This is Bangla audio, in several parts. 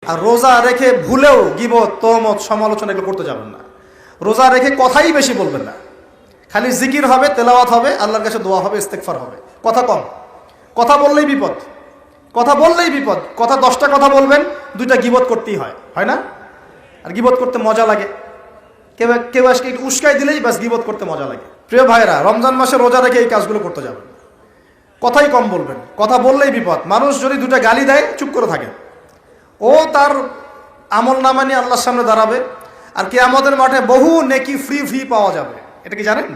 আর রোজা রেখে ভুলেও গীবত, তহমত, সমালোচনা এগুলো করতে যাবেন না। রোজা রেখে কথাই বেশি বলবেন না, খালি জিকির হবে, তেলাওয়াত হবে, আল্লাহর কাছে দোয়া হবে, ইস্তেগফার হবে। কথা কম, কথা বললেই বিপদ, কথা বললেই বিপদ। কথা 10টা কথা বলবেন, 2টা গীবত করতেই হয়, হয় না? আর গীবত করতে মজা লাগে, কেউ কেউ আজকে একটু উস্কাই দিলেই বাস গীবত করতে মজা লাগে। প্রিয় ভাইরা, রমজান মাসে রোজা রেখে এই কাজগুলো করতে যাবেন। কথাই কম বলবেন, কথা বললেই বিপদ। মানুষ যদি 2টা গালি দেয়, চুপ করে থাকে, ও তার আমল নামা নিয়ে আল্লাহর সামনে দাঁড়াবে। আর কিয়ামতের মাঠে বহু নেকি ফ্রি পাওয়া যাবে। এটা কি জানেন?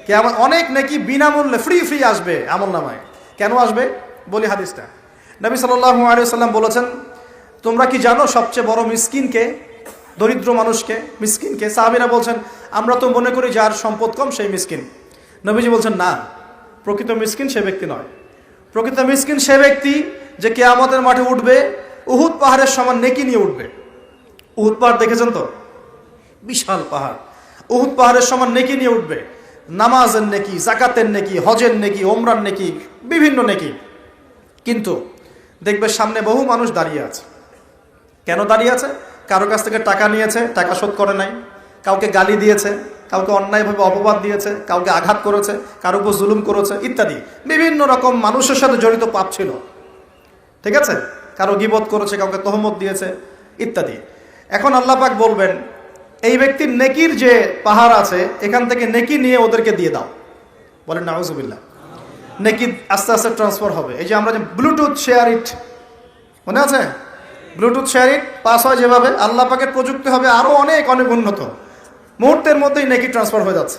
কিয়ামত অনেক নেকি বিনামূল্যে ফ্রি আসবে আমল নামায়। কেন আসবে বলি হাদিসটা। নবী সাল্লাল্লাহু আলাইহি ওয়াসাল্লাম বলেছেন, তোমরা কি জানো সবচেয়ে বড় মিসকিনকে? দরিদ্র মানুষকে, মিসকিনকে। সাহাবীরা বলছেন, আমরা তো মনে করি যার সম্পদ কম সেই মিসকিন। নবীজি বলছেন, না, প্রকৃত মিসকিন সে ব্যক্তি নয়। প্রকৃত মিসকিন সে ব্যক্তি যে কিয়ামতের মাঠে উঠবে, উহুদ পাহাড়ের সমান নেকি নিয়ে উঠবে। উহুদ পাহাড় দেখেছেন তো? বিশাল পাহাড়। উহুদ পাহাড়ের সমান নেকি নিয়ে উঠবে। নামাজের নেকি, যাকাতের নেকি, হজের নেকি, ওমরার নেকি, বিভিন্ন নেকি। কিন্তু দেখবে সামনে বহু মানুষ দাঁড়িয়ে আছে। কেন দাঁড়িয়ে আছে? কারো কাছ থেকে টাকা নিয়েছে, টাকা শোধ করে নাই, কাউকে গালি দিয়েছে, কাউকে অন্যায়ভাবে অপবাদ দিয়েছে, কাউকে আঘাত করেছে, কারো উপর জুলুম করেছে, ইত্যাদি বিভিন্ন রকম মানুষের সাথে জড়িত পাপ ছিল। ঠিক আছে? কারো গীবত করেছে, কাউকে তহমত দিয়েছে, ইত্যাদি। এখন আল্লাহ পাক বলবেন, এই ব্যক্তির নেকির যে পাহাড় আছে, এখান থেকে নেকি নিয়ে ওদেরকে দিয়ে দাও। বলেন নাউজুবিল্লাহ। নেকি আস্তে আস্তে ট্রান্সফার হবে। এই যে আমরা যে ব্লুটুথ শেয়ার ইট, মনে আছে? ব্লুটুথ শেয়ার ইট পাস হয় যেভাবে, আল্লাহ পাকের প্রযুক্তি হবে আরো অনেক উন্নত। মুহূর্তের মধ্যেই নেকি ট্রান্সফার হয়ে যাচ্ছে।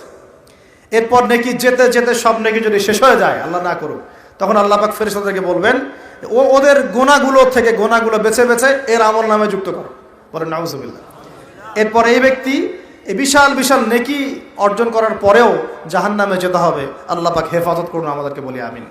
এরপর নেকি যেতে যেতে সব নেকি যদি শেষ হয়ে যায়, আল্লাহ না করুক, তখন আল্লাহ পাক ফেরেশতাদেরকে বলবেন, ওদের গোনাগুলো থেকে গোনাগুলো বেছে বেছে এর আমল নামে যুক্ত করো। বলেন নাউজুবিল্লাহ। এরপর এই ব্যক্তি এই বিশাল নেকি অর্জন করার পরেও জাহান্নামে যেতে হবে। আল্লাহ পাক হেফাজত করুন আমাদেরকে, বলি আমিন।